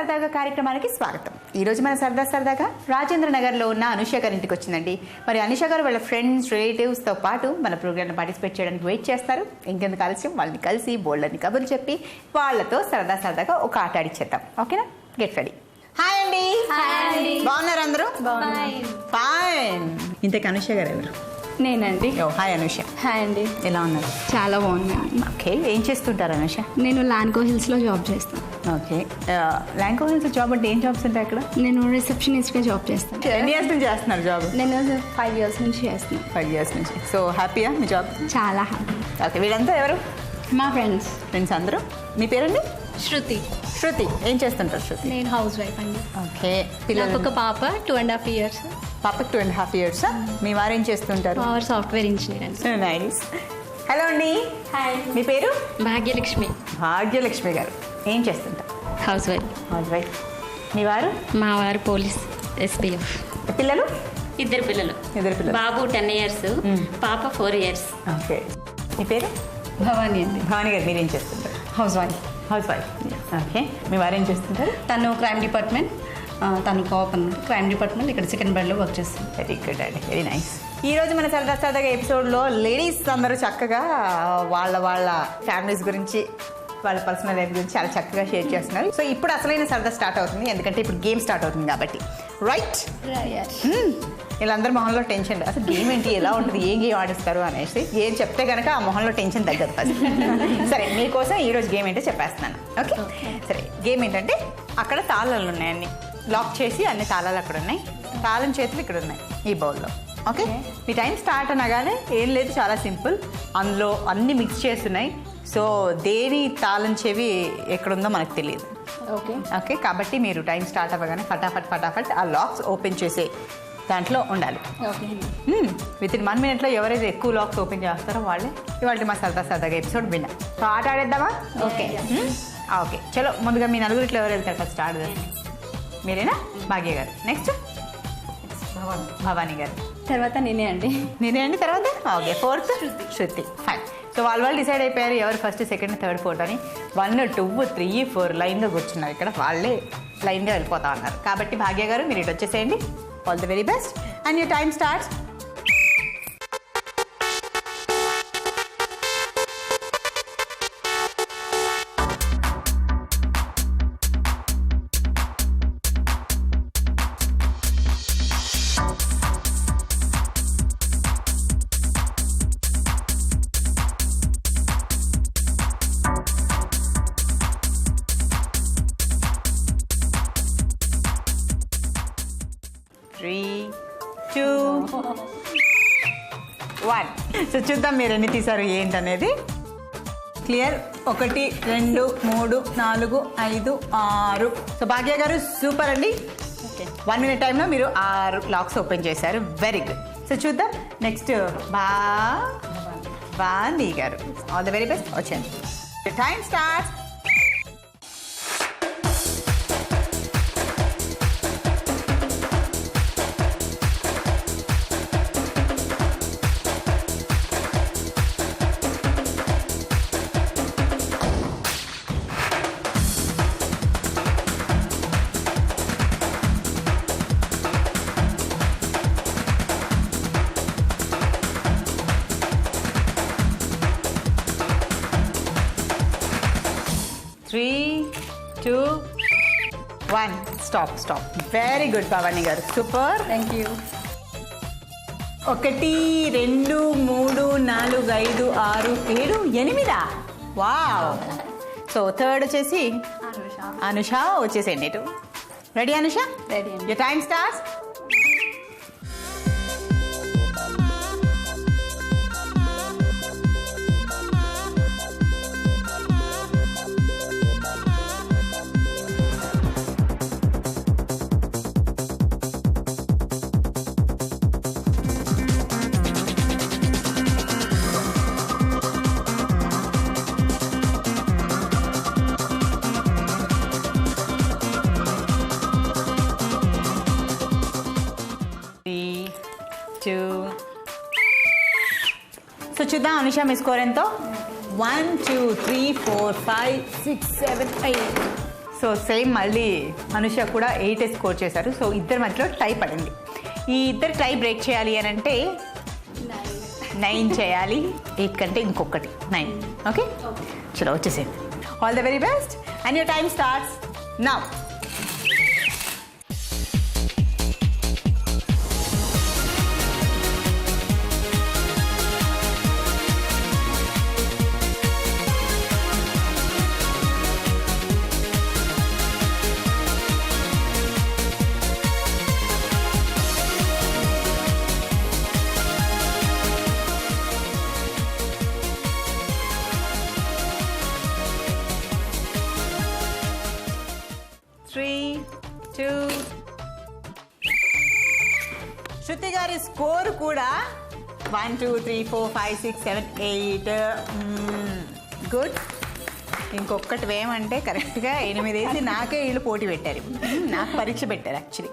సరదాగా కార్యక్రమానికి స్వాగతం. ఈరోజు మన సరదాగా రాజేంద్ర నగర్లో ఉన్న అనుష గారి ఇంటికి వచ్చిందండి. మరి అనుష గారు వాళ్ళ ఫ్రెండ్స్ రిలేటివ్స్తో పాటు మన ప్రోగ్రామ్ని పార్టిసిపేట్ చేయడానికి వెయిట్ చేస్తారు. ఇంకెందుకు ఆలస్యం, వాళ్ళని కలిసి బోల్డర్ని కబుర్లు చెప్పి వాళ్ళతో సరదాగా ఒక ఆట ఆడిచ్చేద్దాం. ఓకేనా? Get ready. హాయ్ అండి. బాగున్నారు అందరూ? ఫైన్. ఇంతకు అనుష గారు ఎవరు? నేనండి. హాయ్ అనుష. హాయ్ అండి. ఎలా ఉన్నారు? చాలా బాగున్నాను. ఓకే, ఏం చేస్తుంటారు అనుష? నేను లాన్కో హిల్స్లో జాబ్ చేస్తాను. ఓకే, లాంకో హిల్స్ జాబ్ అంటే ఏం జాబ్స్ ఉంటాయి అక్కడ? నేను రిసెప్షనిస్ట్గా జాబ్ చేస్తాను. ఎన్ని ఇయర్స్ నుంచి చేస్తున్నారు జాబ్? నేను 5 years నుంచి చేస్తున్నాను. 5 years నుంచి. సో హ్యాపీయా మీ జాబ్? చాలా హ్యాపీ. ఓకే, వీళ్ళంతా ఎవరు? మా ఫ్రెండ్స్ అందరూ. మీ పేరండి? శృతి. శృతి. ఏం చేస్తుంటారు శృతి? నేను హౌస్ వైఫ్ అండి. ఓకే, నాకు ఒక పాప 2.5 years. పాపకి 2.5 years. మీ వారు ఏం చేస్తుంటారు? పవర్ సాఫ్ట్వేర్ ఇంజనీర్ అండి. నైస్. హలో అండి. హాయ్. మీ పేరు? భాగ్యలక్ష్మి. భాగ్యలక్ష్మి గారు ఏం చేస్తుంటారు? Housewife. Housewife. మీ వారు? మా వారు పోలీస్ SPF. పిల్లలు? ఇద్దరు పిల్లలు. బాబు 10 years, పాప 4 years. ఓకే, మీ పేరు? భవానీ అండి. భవానీ గారు మీరేం చేస్తుంటారు? Housewife. Housewife. Okay, మీ వారు ఏం చేస్తుంటారు? తను క్రైమ్ డిపార్ట్మెంట్, తను కోఆప్ అన్నమాట. క్రైమ్ డిపార్ట్మెంట్ ఇక్కడ సికింద్రాబాద్లో వర్క్ చేస్తుంది. వెరీ గుడ్ అండి, వెరీ నైస్. ఈ రోజు మన సరదాగా ఎపిసోడ్లో లేడీస్ అందరూ చక్కగా వాళ్ళ ఫ్యామిలీస్ గురించి, వాళ్ళ పర్సనల్ లైఫ్ గురించి చాలా చక్కగా షేర్ చేస్తున్నారు. సో ఇప్పుడు అసలైన సరదా స్టార్ట్ అవుతుంది, ఎందుకంటే ఇప్పుడు గేమ్ స్టార్ట్ అవుతుంది కాబట్టి. రైట్? వీళ్ళందరూ మొహంలో టెన్షన్, అసలు గేమ్ ఏంటి, ఎలా ఉంటుంది, ఏం గేమ్ ఆడిస్తారు అనేసి ఏం చెప్తే కనుక ఆ మొహంలో టెన్షన్ తగ్గదు ఫస్ట్. సరే, మీకోసం ఈరోజు గేమ్ ఏంటో చెప్పేస్తున్నాను. ఓకే, సరే. గేమ్ ఏంటంటే అక్కడ తాళాలు ఉన్నాయి, అన్ని లాక్ చేసి అన్ని తాళాలు అక్కడ ఉన్నాయి, తాళం చేతులు ఇక్కడ ఉన్నాయి ఈ బౌల్లో. ఓకే, మీ టైం స్టార్ట్ అనగానే ఏం లేదు, చాలా సింపుల్. అందులో అన్ని మిక్స్ చేస్తున్నాయి. సో దేని తాళం చెవి ఎక్కడుందో మనకు తెలియదు. ఓకే, కాబట్టి మీరు టైం స్టార్ట్ అవ్వగానే ఫటాఫట్ ఆ లాక్స్ ఓపెన్ చేసే దాంట్లో ఉండాలి. విత్ ఇన్ 1 minute ఎవరైతే ఎక్కువ లాక్స్ ఓపెన్ చేస్తారో వాళ్ళే ఇవాళ మా సరదాగా ఎపిసోడ్ విన్నా. సో ఆట ఆడేద్దామా? ఓకే ఓకే, చలో. ముందుగా మీ నలుగురిట్లో ఎవరు వెళ్తారు ఫస్ట్? స్టార్ట్ చేస్తాం. మీరేనా? భాగ్య గారు. నెక్స్ట్ భవానీ గారు. తర్వాత నేనే అండి. తర్వాత ఓకే, 4th శృతి. ఫైన్. సో వాళ్ళు డిసైడ్ అయిపోయారు ఎవరు ఫస్ట్, సెకండ్, థర్డ్, ఫోర్త్ అని. 1, 2, 3, 4 లైన్గా కూర్చున్నారు ఇక్కడ. వాళ్ళే లైన్గా వెళ్ళిపోతా ఉన్నారు. కాబట్టి భాగ్య గారు మీరు ఇటు వచ్చేసేయండి. All the very best and your time starts. So చూద్దాం మీరు ఎన్ని తీశారు ఏంటనేది. క్లియర్? 1, 2, 3, 4, 5, 6. సో భాగ్య గారు సూపర్ అండి. 1 minute టైంలో మీరు 6 లాక్స్ ఓపెన్ చేశారు. Very good. సో చూద్దాం నెక్స్ట్ భవానీ గారు. All the very best. వచ్చేయండి. Time start. Stop. Very good Bhavani గారు, super. Thank you. 1, 2, 3, 4, 5, 6, 7, 8. Wow. So third వచ్చేసి అనుష. వచ్చేసేయండి ఇటు. Ready Anusha? Ready. Your time starts. So చూద్దాం అనుష మీ స్కోర్ ఎంతో. 1, 2, 3, 4, 5, 6, 7, 8. సో సో సేమ్ మళ్ళీ అనుష కూడా 8 స్కోర్ చేశారు. సో ఇద్దరి మధ్యలో టై పడింది. ఈ ఇద్దరు టై బ్రేక్ చేయాలి అని అంటే 9 చేయాలి. 8 కంటే ఇంకొకటి 9. ఓకే, చలో వచ్చేసేయండి. All the very best and your time starts now. Shruti గారి స్కోర్ కూడా 1 2 3 4 5 6 7 8. గుడ్. ఇంకొకటి ఏమంటే కరెక్ట్గా 8 వేసి నాకే వీళ్ళు పోటీ పెట్టారు. నాకు పరీక్ష పెట్టారు యాక్చువల్లీ.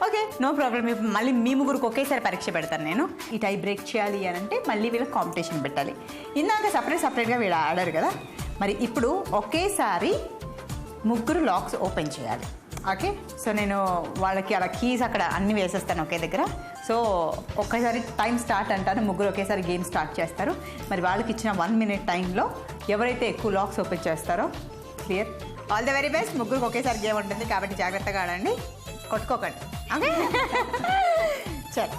Okay, no problem. మళ్ళీ మీ ముగ్గురికి ఒకేసారి పరీక్ష పెడతాను నేను. ఈ టై బ్రేక్ చేయాలి అని అంటే మళ్ళీ వీళ్ళకి కాంపిటీషన్ పెట్టాలి. ఇందాక సపరేట్గా వీళ్ళు ఆడారు కదా, మరి ఇప్పుడు ఒకేసారి ముగ్గురు లాక్స్ ఓపెన్ చేయాలి. ఓకే, సో నేను వాళ్ళకి అలా కీస్ అక్కడ అన్నీ వేసేస్తాను ఒకే దగ్గర. సో ఒకేసారి టైం స్టార్ట్ అంటాను, ముగ్గురు ఒకేసారి గేమ్ స్టార్ట్ చేస్తారు. మరి వాళ్ళకి ఇచ్చిన 1 minute టైంలో ఎవరైతే ఎక్కువ లాక్స్ ఓపెన్ చేస్తారో clear. All the very best. ముగ్గురికి ఒకేసారి గేమ్ ఉంటుంది కాబట్టి జాగ్రత్తగా ఆడండి, కొట్టుకోకండి. ఓకే, చలో.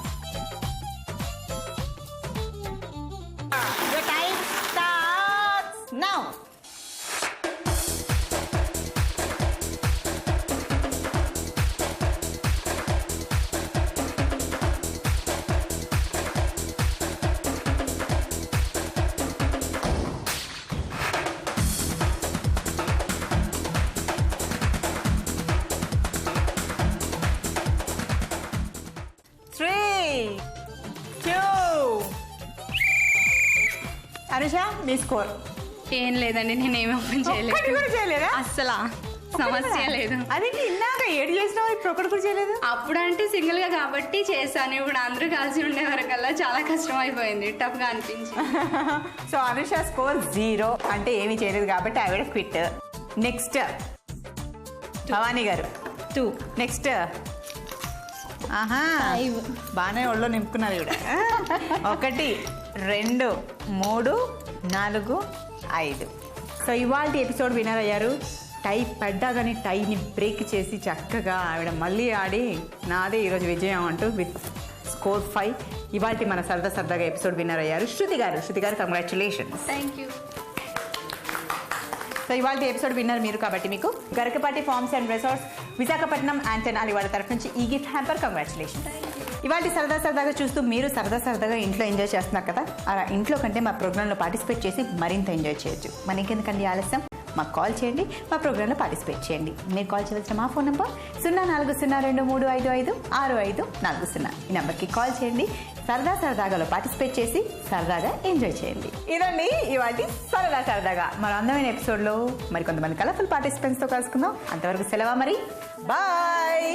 Time starts now. అనుష, మీ స్కోర్? ఏం లేదండి, నేనేమి ఓపెన్ ఒక్కటి కూడా చేయలేదా? అస్సలు సమస్య లేదు. అది ఇందాక 7 చేసినావు, ఇప్పుడు ఒకటి కూడా చేయలేదు. అప్పుడు అంటే సింగిల్ గా కాబట్టి చేశాను. ఇప్పుడు అందరూ కలిసి ఉండే వరకల్లా చాలా కష్టం అయిపోయింది, టఫ్ గా అనిపించింది. సో అనుష స్కోర్ 0, అంటే ఏమీ చేయలేదు కాబట్టి ఆవిడ క్విట్. నెక్స్ట్ భవానీ గారు 2. నెక్స్ట్ ఆహా, బాగానే ఒళ్ళో నింపుకున్నారు ఇవిడ. 1 2 3 4 5. సో ఇవాళ ఎపిసోడ్ విన్నర్ అయ్యారు. టై పడ్డా కానీ టైని బ్రేక్ చేసి చక్కగా ఆవిడ మళ్ళీ ఆడి నాదే ఈరోజు విజయం అంటూ విత్ స్కోర్ 5 ఇవాళ మన సరదాగా ఎపిసోడ్ విన్నర్ అయ్యారు శృతి గారు. శృతి గారు, కంగ్రాచులేషన్స్. Thank you. సో ఇవాళ ఎపిసోడ్ విన్నర్ మీరు కాబట్టి మీకు Garikapati farms and resorts, Visakhapatnam and Tenali వాళ్ళ తరఫు నుంచి ఈ గిఫ్ట్ హ్యాంపర్. కంగ్రాచులేషన్. ఇవాళ సరదాగా చూస్తూ మీరు సరదాగా ఇంట్లో ఎంజాయ్ చేస్తున్నారు కదా, అలా ఇంట్లో కంటే మా ప్రోగ్రాంలో పార్టిసిపేట్ చేసి మరింత ఎంజాయ్ చేయొచ్చు. మన ఇంకెందుకండి ఆలస్యం, మాకు కాల్ చేయండి, మా ప్రోగ్రాంలో పార్టిసిపేట్ చేయండి. మీరు కాల్ చేయవలసిన మా ఫోన్ నెంబర్ 0402355540. ఈ నెంబర్కి కాల్ చేయండి. సరదాగా పార్టిసిపేట్ చేసి సరదాగా ఎంజాయ్ చేయండి. ఇదండి ఇవాళ సరదాగా మన అందమైన ఎపిసోడ్లో మరి కొంతమంది కలర్ఫుల్ పార్టిసిపెంట్స్తో కలుసుకుందాం. అంతవరకు సెలవా మరి, బాయ్.